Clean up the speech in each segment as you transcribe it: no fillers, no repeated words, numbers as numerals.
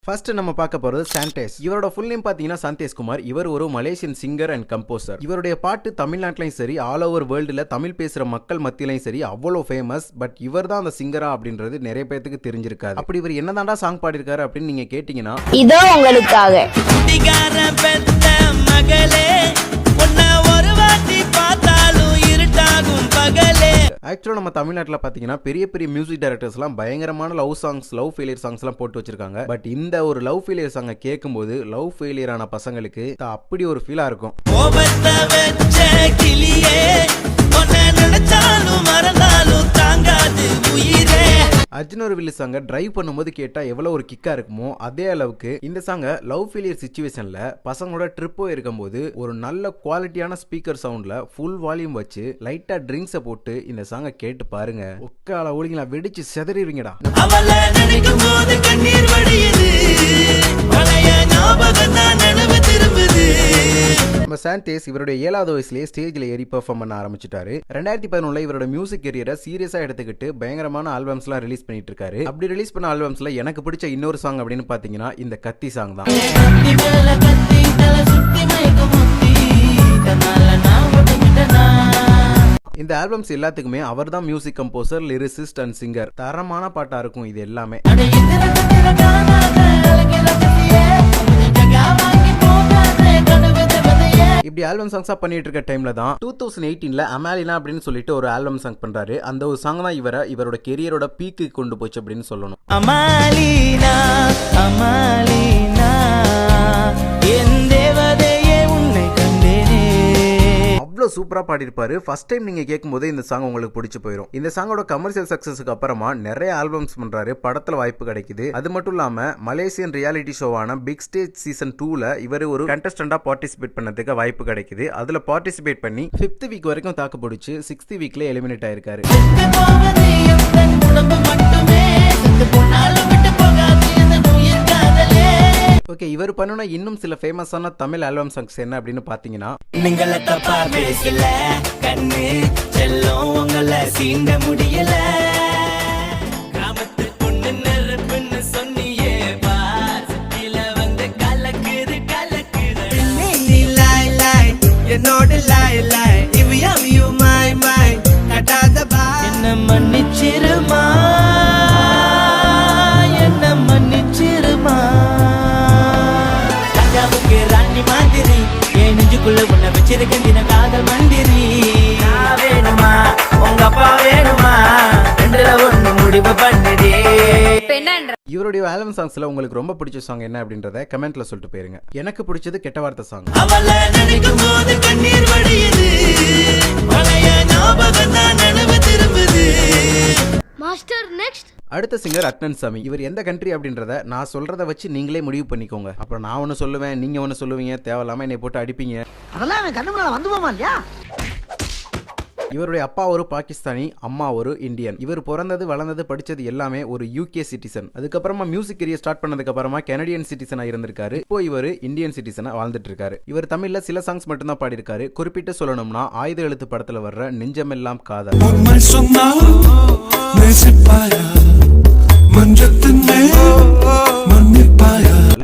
First நம்ம பார்க்க போறது சாண்டேஸ். இவரோட ஃபுல் நேம் பாத்தீங்கன்னா சந்தேஷ் குமார். இவர் ஒரு மலேசியன் சிங்கர் அண்ட் கம்போசர். இவருடைய பாட்டு தமிழ்நாட்டிலையும் சரி ஆல் ஓவர் வேர்ல்டுல தமிழ் பேசுற மக்கள் மத்தியிலையும் சரி அவ்வளோ ஃபேமஸ். பட் இவர் தான் அந்த சிங்கரா அப்படின்றது நிறைய பேருக்கு தெரிஞ்சிருக்காது. அப்படி இவர் என்னதான்டா சாங் பாடிருக்காரு அப்படின்னு நீங்க கேட்டீங்கன்னா, இதோ உங்களுக்காக ஆக்சுவலா நம்ம தமிழ்நாட்டில் பாத்தீங்கன்னா பெரிய பெரிய மியூசிக் டைரக்டர்ஸ்லாம் பயங்கரமான love songs, love failure songs எல்லாம் போட்டு வச்சிருக்காங்க. பட் இந்த ஒரு லவ் ஃபெயிலியர் சாங்கை கேட்கும்போது லவ் ஃபெயிலியர் ஆன பசங்களுக்கு அப்படி ஒரு ஃபீலா இருக்கும். அர்ஜுன் வில்லி சாங்க டிரைவ் பண்ணும்போது கேட்டா எவ்வளவு ஒரு கிக்கா இருக்குமோ அதே அளவுக்கு இந்த சாங்க லவ் ஃபெயிலியர் சிச்சுவேஷன்ல பசங்களோட ட்ரிப்போ இருக்கும்போது ஒரு நல்ல குவாலிட்டியான ஸ்பீக்கர் சவுண்ட்ல ஃபுல் வால்யூம் வச்சு லைட்டா ட்ரிங்க்ஸை போட்டு இந்த சாங்க கேட்டு பாருங்க. ஒக்கால ஒழுங்கில வெடிச்சு செதறிடுவீங்கடா. நம்ம சாண்டேஸ் இவருடைய 7வது வயசுலயே ஸ்டேஜ்ல ஏறி பெர்ஃபார்ம் பண்ண ஆரம்பிச்சிட்டாரு. 2011 இவரோட மியூசிக் கரியரை சீரியஸா எடுத்துக்கிட்டு பயங்கரமான ஆல்பம்ஸ் எல்லாம் ரிலீஸ் பண்ணிட்டு இருக்காரு. அப்படி ரிலீஸ் பண்ண ஆல்பம்ஸ்ல எனக்கு பிடிச்ச இன்னொரு சாங் அப்படின்னு பாத்தீங்கன்னா இந்த கத்தி சாங் தான். இந்த ஆல்பம்ஸ் எல்லாத்துக்குமே அவர் தான் music composer, lyricist and singer. தரமான பாட்டா இருக்கும் இது எல்லாமே. இப்படி ஆல்பம் சாங்ஸா பண்ணிட்டு இருக்க டைம்ல தான் 2018ல அமாலினா அப்படின்னு சொல்லிட்டு ஒரு ஆல்பம் சாங் பண்றாரு. அந்த ஒரு சாங் தான் இவரோட கெரியரோட பீக்கு கொண்டு போச்சு அப்படின்னு சொல்லணும். அமாலினா அமாலினா என் தேவதையே உன்னை கண்டேனே. அவ்வளவு சூப்பரா பாடிருப்பாரு. ஃபர்ஸ்ட் டைம் நீங்க கேட்கும்போது இந்த சாங் உங்களுக்கு பிடிச்சு போயிடும். இந்த சாங்கோட கமர்ஷியல் சக்சஸ்க்கு அப்புறமா நிறைய ஆல்பம்ஸ் பண்றாரு. படத்துல வாய்ப்பு கிடைக்குது. அது மட்டும் இல்லாம மலேசியன் ரியாலிட்டி ஷோவான பிக் ஸ்டேஜ் சீசன் 2ல இவர் ஒரு கண்டஸ்டண்டா பார்ட்டிசிபேட் பண்ணதுக்கு வாய்ப்பு கிடைக்குது. அதுல பார்ட்டிசிபேட் பண்ணி 5th வீக் வரைக்கும் தாக்கு பிடிச்சு 6th வீக்ல எலிமினேட் ஆயிருக்காரு. ஓகே, இவர் பண்ணுன இன்னும் சில ஃபேமஸான தமிழ் ஆல்பம் சாங்ஸ் என்ன அப்படின்னு பாத்தீங்கன்னா, நீங்கள தப்பா பேசல கண்ணு செல்லம் உங்களை சீண்ட முடியல, கிராமத்து பொண்ணு நெருப்புன்னு சொன்னியே பார் சிட்டில வந்து கலக்குது கலக்குது நீ லாய் லாய் என்னோட லாய் லாய் இவ்வியம் யூ மை மை கட்டாத பா என்ன மன்னிச்சிருமா என்ன மன்னிச்சிருமா ராணி மாதிரி என் நெஞ்சுக்குள்ள உன்னை வச்சிருக்கேன் தின காதல் மந்திரி. வேணுமா உங்க அப்பா வேணுமா ரெண்டுல ஒண்ணு முடிவு பண்ணுடே. இவருடைய ஆல்பம் சாங்ஸ்ல உங்களுக்கு ரொம்ப பிடிச்ச சாங் என்ன அப்படின்றத கமெண்ட்ல சொல்லிட்டு போயிருங்க. எனக்கு பிடிச்சது கெட்ட வார்த்தை சாங். அவளை நினைக்கும் போது கண்ணீர் வடியுது பழைய ஞாபகம் தான் நினைவு திரும்புது. Master next. அடுத்த சிங்கர் அட்னன் சாமி. இவர் எந்த கண்ட்ரி அப்படின்றத நான் சொல்றத வச்சு நீங்களே முடிவு பண்ணிக்கோங்க. அப்புறம் நான் ஒன்னு சொல்லுவேன், நீங்க ஒன்னு சொல்லுவீங்க, தேவையில்லாம என்னை போட்டு அடிப்பீங்க. அதெல்லாம் கண்ணு முன்னால வந்து போமா இல்லையா? இவருடைய அப்பா ஒரு பாகிஸ்தானி, அம்மா ஒரு இந்தியன். இவர் பிறந்தது வளர்ந்தது படிச்சது எல்லாமே ஒரு UK சிட்டிசன். அதுக்கப்புறமா மியூசிக் கரியர் ஸ்டார்ட் பண்ணதுக்கு அப்புறமா கனடியன் சிட்டிசனா இருந்திருக்காரு. இப்போ இவர் இந்தியன் சிட்டிசனா வாழ்ந்துட்டு இருக்காரு. இவர் தமிழ்ல சில சாங்ஸ் மட்டும் தான் பாடியிருக்காரு. குறிப்பிட்டு சொல்லணும்னா ஆயுத எழுத்து படத்துல வர்ற நெஞ்சமெல்லாம் காதல்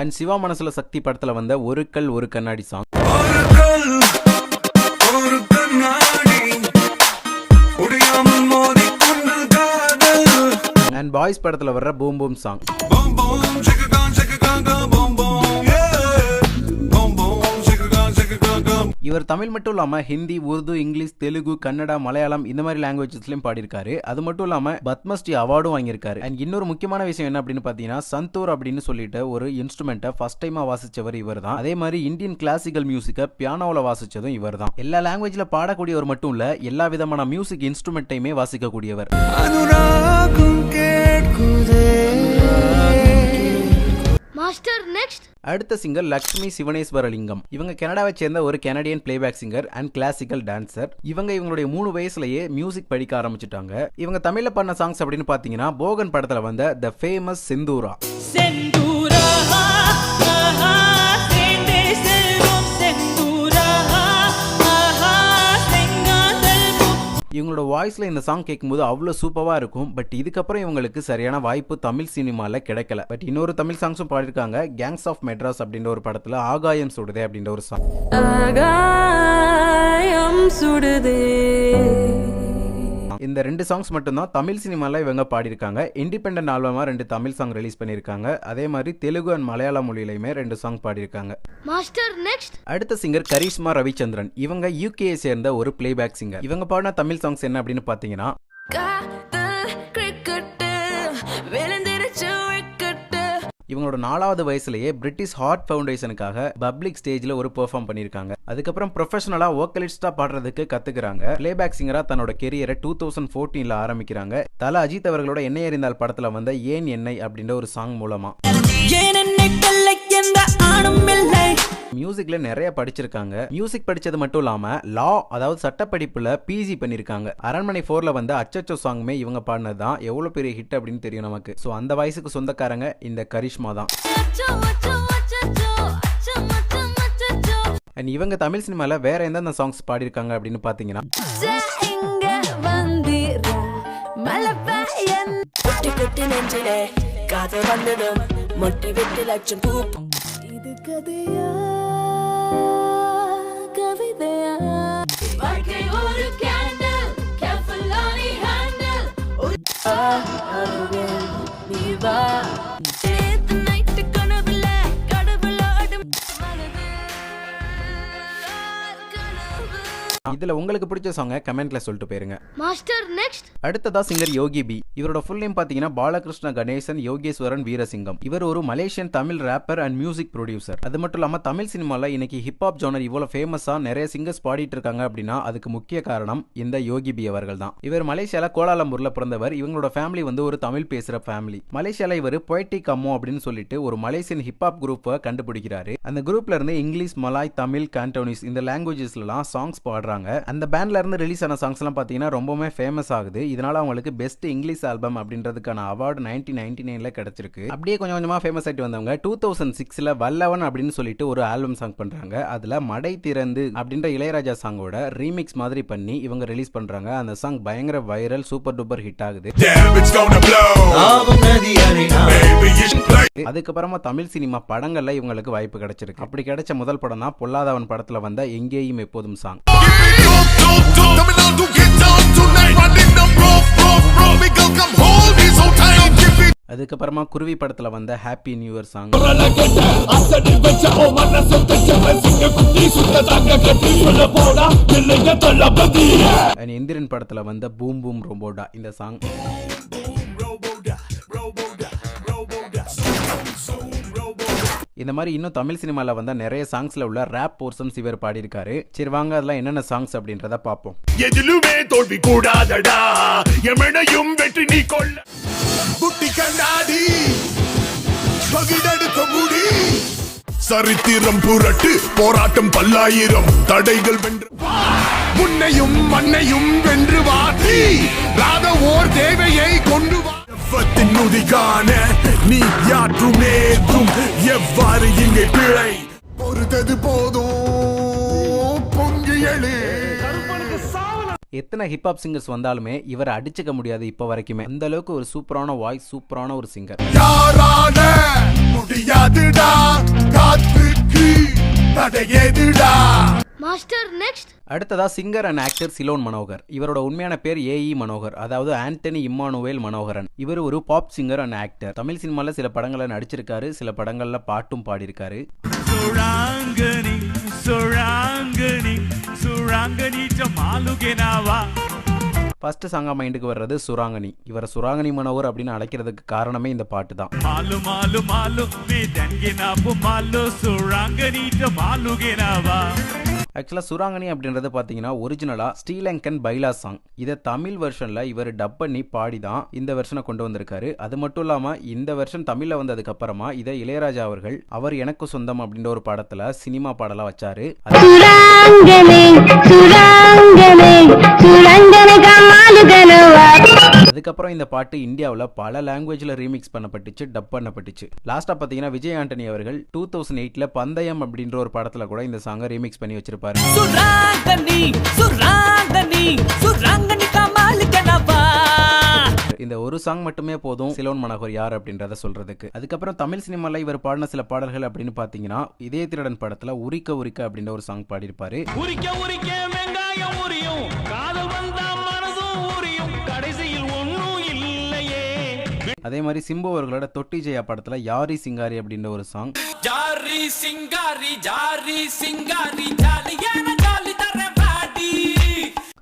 அண்ட் சிவா மனசுல சக்தி படத்துல வந்த ஒரு கல் ஒரு கண்ணாடி சாங், அண்ட் பாய்ஸ் படத்துல வர்ற பூம் பூம் சாங். இவர் தமிழ் மட்டும் இல்லாம ஹிந்தி, உருது, இங்கிலீஷ், தெலுங்கு, கன்னடா, மலையாளம் இந்த மாதிரி லாங்குவேஜஸ்லயும் பாடியிருக்காரு. அது மட்டும் இல்லாம பத்மஸ்ரீ அவார்டும் வாங்கியிருக்காரு. அண்ட் இன்னொரு முக்கியமான விஷயம் என்ன அப்படின்னு பாத்தீங்கன்னா, சந்தூர் அப்படின்னு சொல்லிட்டு ஒரு இன்ஸ்ட்ருமெண்ட்டை ஃபர்ஸ்ட் டைமா வாசிச்சவர் இவர் தான். அதே மாதிரி இந்தியன் கிளாசிக்கல் மியூசிக்கை பியானோல வாசிச்சதும் இவர் தான். எல்லா லாங்குவேஜ்ல பாடக்கூடியவர் மட்டும் இல்ல, எல்லா விதமான மியூசிக் இன்ஸ்ட்ருமெண்ட்டையுமே வாசிக்கக்கூடியவர். Master next. அடுத்த சிங்கர் லக்ஷ்மி சிவனேஸ்வரலிங்கம். இவங்க கனடாவை சேர்ந்த ஒரு Canadian playback singer and classical dancer. இவங்களுடைய 3 வயசுலயே மியூசிக் படிக்க ஆரம்பிச்சுட்டாங்க. இவங்க தமிழ்ல பண்ண சாங்ஸ் அப்படின்னு பாத்தீங்கன்னா, போகன் படத்துல வந்த த ஃபேமஸ் செந்தூரா, இவங்களோட வாய்ஸ்ல இந்த சாங் கேட்கும்போது அவ்வளவு சூப்பரா இருக்கும். பட் இதுக்கப்புறம் இவங்களுக்கு சரியான வாய்ப்பு தமிழ் சினிமால கிடைக்கல. பட் இன்னொரு தமிழ் சாங்ஸும் பாடிருக்காங்க. கேங்ஸ் ஆஃப் மெட்ராஸ் அப்படின்ற ஒரு படத்துல ஆகாயம் சுடுதே அப்படின்ற ஒரு சாங். இந்த 2 சாங்ஸ் மட்டும்தான் தமிழ் சினிமால இவங்க பாடியிருக்காங்க. இண்டிபெண்டன்ட் ஆல்பமா 2 தமிழ் சாங் ரிலீஸ் பண்ணியிருக்காங்க. அதே மாதிரி தெலுங்கு அண்ட் மலையாள மொழியிலுமே 2 சாங் பாடியிருக்காங்க. Master next. அடுத்த சிங்கர் கரிஷ்மா ரவிச்சந்திரன். இவங்க யூகேயை சேர்ந்த ஒரு பிளேபேக் சிங்கர். இவங்க பாடின தமிழ் சாங்ஸ் என்ன அப்படின்னு பாத்தீங்கன்னா இவங்களோட 4வது வயசுலயே பிரிட்டிஷ் ஹார்ட் ஃபவுண்டேஷனுக்காக பப்ளிக் ஸ்டேஜ்ல ஒரு பெர்ஃபார்ம் பண்ணிருக்காங்க. அதுக்கப்புறம் ப்ரொஃபஷனலா வோக்கலிஸ்டா பாடுறதுக்கு கத்துக்கிறாங்க. பிளேபேக் சிங்கரா தன்னோட கெரியரை 2014ல ஆரம்பிக்கிறாங்க. தல அஜித் அவர்களோட என்னை அறிந்தால் படத்துல வந்த ஏன் என்னை அப்படின்ற ஒரு சாங் மூலமா. மியூசிக்ல நிறைய படிச்சிருக்காங்க. மியூசிக் படிச்சது மட்டும் இல்லாம லா அதாவது சட்டப்படிப்புல பிஜி பண்ணிருக்காங்க. அரண்மனை 4ல வந்து அச்சச்சோ சாங்குமே இவங்க பாடினதுதான் எவ்வளவு பெரிய ஹிட் அப்படின்னு தெரியும் நமக்கு. சோ அந்த வயசுக்கு சொந்தக்காரங்க இந்த கரிஷ்மா தான். அண்ட் இவங்க தமிழ் சினிமால வேற எந்தெந்த சாங்ஸ் பாடிருக்காங்க அப்படின்னு பாத்தீங்கன்னா இதுல உங்களுக்கு பிடிச்ச சாங்க கமெண்ட்ல சொல்லிட்டு போயிருங்க. Master next. அடுத்ததா சிங்கர் யோகி பி. இவரோட ஃபுல் நேம் பாத்தீங்கன்னா பாலகிருஷ்ண கணேசன் யோகேஸ்வரன் வீரசிங்கம். இவர் ஒரு Malaysian Tamil rapper and music producer. அது மட்டும் இல்லாம தமிழ் சினிமால இன்னைக்கு ஹிப்ஹாப் ஜானர் இவ்வளவு ஃபேமஸா நிறைய சிங்கர்ஸ் பாடிட்டு இருக்காங்க அப்படின்னா அதுக்கு முக்கிய காரணம் இந்த யோகி பி அவர்கள் தான். இவர் மலேசியால கோலாலம்பூர்ல பிறந்தவர். இவங்களோட ஃபேமிலி வந்து ஒரு தமிழ் பேசுற ஃபேமிலி. மலேசியால இவர் பொய்டிக் அம்மோ அப்படின்னு சொல்லிட்டு ஒரு மலேசியன் ஹிப்ஹாப் குரூப்பை கண்டுபிடிக்கிறாரு. அந்த குரூப்ல இருந்து இங்கிலீஷ், மலாய், தமிழ், கான்டோனிஸ் இந்த லாங்குவேஜஸ்லாம் சாங்ஸ் பாடுறாங்க. அந்த பேண்ட்ல இருந்து ரிலீஸ் ஆன சாங்ஸ் எல்லாம் பாத்தீங்கன்னா ரொம்பவே ஃபேமஸ் ஆகுது. இதனால அவங்களுக்கு பெஸ்ட் இங்கிலீஷ் ஆல்பம் அப்படின்றதுக்கான அவார்டு 1999ல கிடைச்சிருக்கு. அப்படியே கொஞ்சம் கொஞ்சமா ஃபேமஸ் ஆயிட்டு வந்தவங்க 2006ல வல்லவன் அப்படின்னு சொல்லிட்டு ஒரு ஆல்பம் சாங் பண்றாங்க. அதுல மடை திறந்து அப்படின்ற இளையராஜா சாங்கோட ரீமிக்ஸ் மாதிரி பண்ணி இவங்க ரிலீஸ் பண்றாங்க. அந்த சாங் பயங்கர வைரல், சூப்பர் டூப்பர் ஹிட் ஆகுது. அதுக்கப்புறமா தமிழ் சினிமா படங்கள்ல இவங்களுக்கு வாய்ப்பு கிடைச்சிருக்கு. அப்படி கிடைச்ச முதல் படம் தான் பொல்லாதவன் படத்துல வந்த எங்கேயும் எப்போதும் சாங். அதுக்கப்புறமா குருவி படத்துல வந்த happy new year song. Indiran படத்துல வந்த பூம் பூம் ரோபோடா இந்த சாங். இந்த மாதிரி இன்னும் தமிழ் சினிமால வந்த நிறைய சாங்ஸ்ல உள்ள ரேப் போர்ஷன்ஸ் இவர் பாடியிருக்காரு. சரி வாங்க அதெல்லாம் என்னென்ன சாங்ஸ் அப்படின்றத பார்ப்போம். எதிலுமே தோல்வி கூடாதடா எமனையும் வெற்றி நீ கொள்ள புட்டி கண்ணாடி பகிடெடுக்க முடி சரித்திரம் புரட்டு போராட்டம் பல்லாயிரம் தடைகள் வென்று உன்னையும் மண்ணையும் வென்று வாத்தி ராத ஓர் தேவையை கொண்டு வா நுதிகான நீ யாற்றும் நேற்றும் எவ்வாறு இங்கே பிழை பொறுத்தது போதும் பொங்கி எழு. எத்தனை ஹிப்ஹாப் சிங்கர்ஸ் வந்தாலுமே இவரை அடிச்சுக்க முடியாது இப்ப வரைக்குமே. அந்த அளவுக்கு ஒரு சூப்பரான வாய்ஸ், சூப்பரான ஒரு சிங்கர். யாரால முடியாதுடா காத்துக்கு தடையேதுடா. Master next. அடுத்ததா singer and actor Ceylon Manohar. இவரோட உண்மையான பேர் ஏஇ மனோகர், அதாவது ஆண்டனி இம்மானுவேல் மனோகரன். இவர் ஒரு pop singer and actor. Tamil சினிமால சில படங்கள்ல நடிச்சிருக்காரு, சில படங்கள்ல பாட்டும் பாடியிருக்காரு. ஃபர்ஸ்ட் சாங்கா மைண்டுக்கு வர்றது சுராங்கனி. இவரை சுராங்கனி மனோகர் அப்படின்னு அழைக்கிறதுக்கு காரணமே இந்த பாட்டு தான். ஆக்சுவலா சுராங்கனி அப்படின்றது பாத்தீங்கன்னா ஒரிஜினலா ஸ்ரீலங்கன் பைலா சாங். இதை தமிழ் வெர்ஷன்ல இவர் டப் பண்ணி பாடி தான் இந்த வெர்ஷனை கொண்டு வந்திருக்காரு. அது மட்டும் இல்லாம இந்த வெர்ஷன் தமிழ்ல வந்ததுக்கு அப்புறமா இதை இளையராஜா அவர்கள் அவர் எனக்கு சொந்தம் அப்படின்ற ஒரு படத்துல சினிமா பாடலா வச்சாரு. அதுக்கப்புறம் இந்த பாட்டு இந்தியாவில் பல லாங்குவேஜ்ல ரீமிக்ஸ் பண்ணப்பட்டுச்சு, டப் பண்ணப்பட்டுச்சு. லாஸ்டா பாத்தீங்கன்னா விஜய் ஆண்டனி அவர்கள் 2008ல பந்தயம் அப்படின்ற ஒரு படத்துல கூட இந்த சாங்கை ரீமிக்ஸ் பண்ணி வச்சிருப்பாரு. இந்த ஒரு சாங் மட்டுமே போதும் சிலோன் மனோகர் யார் அப்படின்றத சொல்றதுக்கு. அதுக்கப்புறம் தமிழ் சினிமால இவர் பாடின சில பாடல்கள் அப்படின்னு பாத்தீங்கன்னா இதய திருடன் படத்துல உரிக்க உரிக்க அப்படின்ற ஒரு சாங் பாடியிருப்பாரு. அதே மாதிரி சிம்பு அவர்களோட தொட்டி ஜெயா படத்துல யாரி சிங்காரி அப்படின்ற ஒரு சாங்,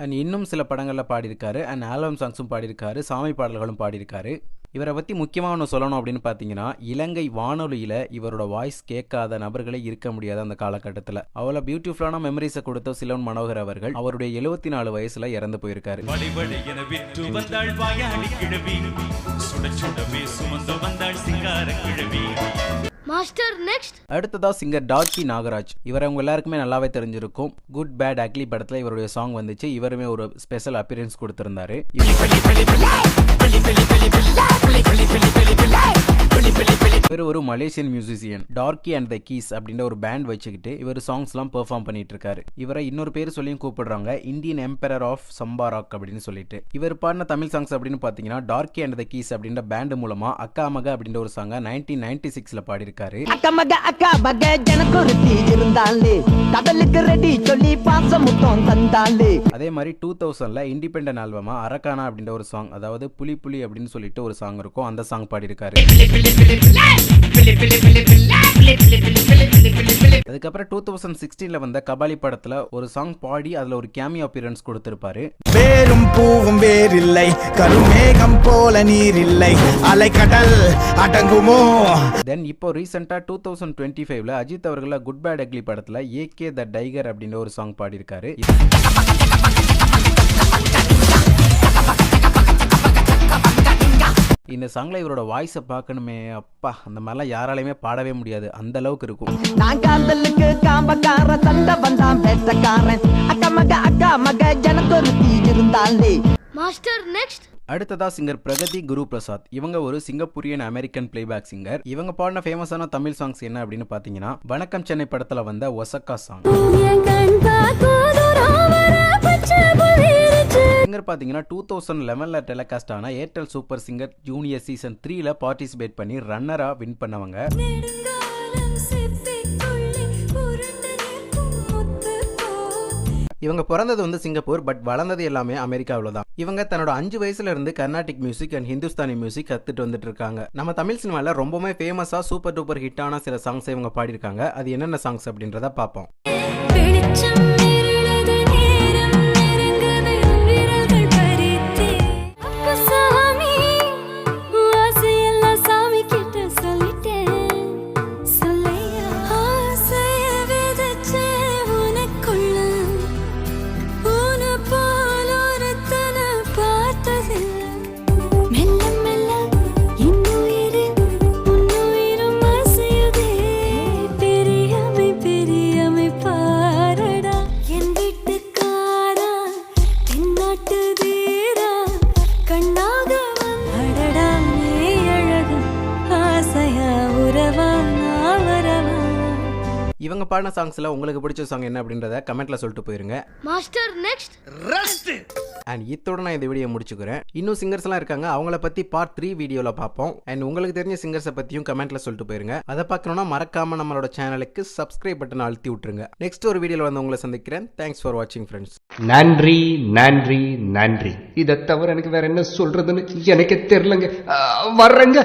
அண்ட் இன்னும் சில படங்கள்ல பாடியிருக்காரு. அண்ட் ஆல்பம் சாங்ஸும் பாடியிருக்காரு, சாமி பாடல்களும் பாடியிருக்காரு. இவரை பற்றி முக்கியமாக ஒன்று சொல்லணும் அப்படின்னு பார்த்தீங்கன்னா இலங்கை வானொலியில் இவரோட வாய்ஸ் கேட்காத நபர்களே இருக்க முடியாத அந்த காலகட்டத்தில். அவ்வளோ பியூட்டிஃபுல்லான மெமரிஸை கொடுத்த சிலோன் மனோகர் அவர்கள் அவருடைய 74 வயசுல இறந்து போயிருக்காரு. Master next. அடுத்ததா சிங்கர் டார்க்கி நாகராஜ். இவரை உங்க எல்லாருக்குமே நல்லாவே தெரிஞ்சிருக்கும். குட் பேட் அக்லி படத்துல இவருடைய சாங் வந்துச்சு. இவருமே ஒரு ஸ்பெஷல் அப்பியரன்ஸ் கொடுத்திருந்தாரு. இவர் ஒரு Malaysian musician. Darkie and the keys அப்படின்ற ஒரு பேண்ட் வச்சுக்கிட்டு இவர் சாங்ஸ் எல்லாம் பெர்ஃபார்ம் பண்ணிட்டு இருக்காரு. இவரை இன்னொரு பேர் சொல்லியும் கூப்பிடுறாங்க, Indian emperor of Samba rock அப்படின்னு சொல்லிட்டு. இவர் பாடின தமிழ் சாங்ஸ் அப்படின்னு பாத்தீங்கன்னா டார்க்கி அண்ட் த கீஸ் அப்படின்ற பேண்ட் மூலமா அக்கா மக அப்படின்ற ஒரு சாங்க 1996ல பாடியிருக்காரு. அக்கா மக எனக்கு ஒரு தீ இருந்தாலே கடலுக்கு ரெடி சொல்லி பாசமுத்தம் தந்தாலே. அதே மாதிரி 2000ல இண்டிபெண்டன்ட் ஆல்பமா அரக்கானா அப்படின்ற ஒரு சாங், அதாவது புலி புலி அப்படின்னு சொல்லிட்டு ஒரு சாங் இருக்கும், அந்த சாங் பாடியிருக்காரு. அதுக்கப்புறம் 2016ல வந்த கபாலி படத்துல ஒரு சாங் பாடி அதுல ஒரு கேமியோ அப்பியரன்ஸ் கொடுத்திருப்பாரு. வேரும் பூவும் வேறில்லை, கருமேகம் போல நீர் இல்லை, அலைக்கடல் அடங்குமோ. தென் இப்போ ரீசெண்டா 2025ல அஜித் அவர்கள குட் பேட் அக்லி படத்துல ஏகே த டைகர் அப்படின்ற ஒரு சாங் பாடியிருக்காரு. இந்த சாங்ல இவரோட வாய்ஸை பார்க்கணுமே, அப்பா அந்த மாதிரிலாம் யாராலையுமே பாடவே முடியாது, அந்த அளவுக்கு இருக்கும். நான் காதலுக்கு காம்பக்கார சண்டை வந்தான் பேட்டக்காரன், அக்கா மக எனக்கு ஒரு தீ இருந்தாலே. Master next. அடுத்ததா சிங்கர் பிரகதி குரு பிரசாத். இவங்க ஒரு சிங்கப்பூரியன் அமெரிக்கன் பிளேபேக் சிங்கர். இவங்க பாடின ஃபேமஸான தமிழ் சாங்ஸ் என்ன அப்படின்னு பாத்தீங்கன்னா வணக்கம் சென்னை படத்துல வந்த ஒசக்கா சாங். சிங்கர் பாத்தீங்கன்னா 2011ல டெலிகாஸ்ட் ஆன Airtel super singer junior season 3ல பார்ட்டிசிபேட் பண்ணி ரன்னரா வின் பண்ணவங்க. இவங்க பிறந்தது வந்து சிங்கப்பூர், பட் வளர்ந்தது எல்லாமே அமெரிக்காவில் தான். இவங்க தன்னோட 5 வயசுல இருந்து Carnatic music and Hindustani music கத்துட்டு வந்துட்டு இருக்காங்க. நம்ம தமிழ் சினிமால ரொம்பவே ஃபேமஸா சூப்பர் டூப்பர் ஹிட்டான சில சாங்ஸ் இவங்க பாடியிருக்காங்க. அது என்னென்ன சாங்ஸ் அப்படின்றத பார்ப்போம். இவங்க பாடின சாங்ஸ்ல உங்களுக்கு பிடிச்ச சாங் என்ன அப்படின்றத கமெண்ட்ல சொல்லிட்டு போயிருங்க. Master next. அண்ட் இத்தோட நான் இந்த வீடியோ முடிச்சுக்கிறேன். இன்னும் சிங்கர்ஸ் எல்லாம் இருக்காங்க, அவங்கள பத்தி பார்ட் 3 வீடியோல பார்ப்போம். அண்ட் உங்களுக்கு தெரிஞ்ச சிங்கர்ஸை பத்தியும் கமெண்ட்ல சொல்லிட்டு போயிருங்க. அதை பார்க்கணும்னா மறக்காம நம்மளோட சேனலுக்கு சப்ஸ்கிரைப் பட்டன் அழுத்தி விட்டுருங்க. நெக்ஸ்ட் ஒரு வீடியோல வந்து உங்களை சந்திக்கிறேன். தேங்க்ஸ் ஃபார் வாட்சிங் ஃப்ரெண்ட்ஸ். நன்றி நன்றி நன்றி. இதை தவிர எனக்கு வேற என்ன சொல்றதுன்னு எனக்கு தெரியலங்க. வர்றேங்க.